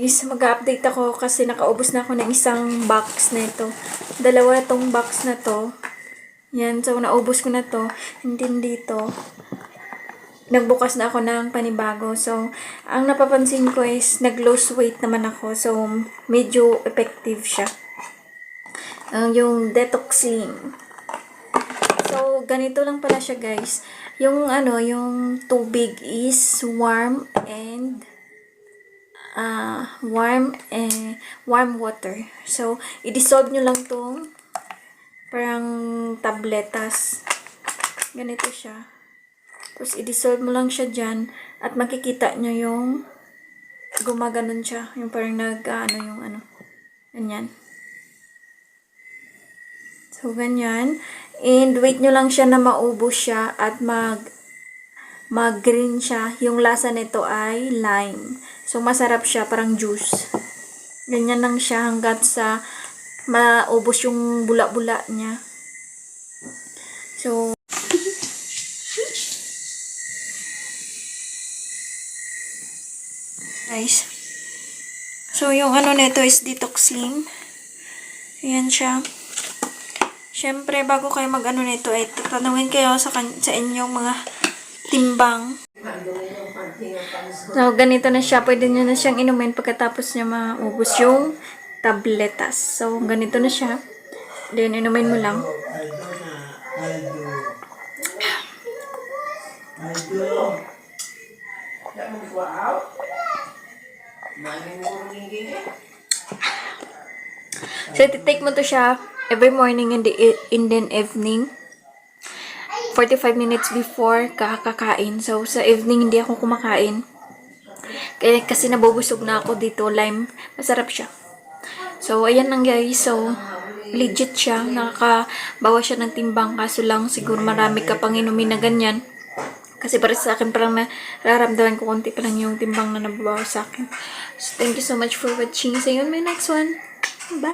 Guys, mag-update ako kasi nakaubos na ako ng isang box na ito. Dalawa tong box na to. Yan, so naubos ko na to. And then dito, nagbukas na ako ng panibago. So, ang napapansin ko is nag-lose weight naman ako. So, medyo effective siya. Yung Detox Slim. So, ganito lang pala siya, guys. Yung tubig is warm water. So, i-dissolve nyo lang tong parang tabletas. Ganito siya. Tapos, i-dissolve mo lang siya dyan at makikita nyo yung gumaganon siya. Yung parang ganyan. So, ganyan. And, wait nyo lang siya na maubos siya at mag-green siya. Yung lasa nito ay lime. So, masarap siya. Parang juice. Ganyan lang siya hanggat sa maubos yung bula-bula niya. So, guys. So, yung nito is Detox Slim. Ayan siya. Siyempre, bago kayo nito, ay tatanungin kayo sa inyong mga timbang. So, ganito na siya. Pwede nyo na siyang inumin pagkatapos niya maubos yung tabletas. So, ganito na siya. Then, inumin mo lang. So, take mo to siya every morning and then evening. 45 minutes before kakakain. So, sa evening, hindi ako kumakain. Kasi nabubusog na ako dito. Lime. Masarap siya. So, ayan lang guys. So, legit siya. Nakakabawa siya ng timbang. Kaso lang, siguro marami ka pang inumin na ganyan. Kasi para sa akin, parang nararamdaman ko konti pa lang yung timbang na nababawa sa akin. So, thank you so much for watching. See you in my next one. Bye!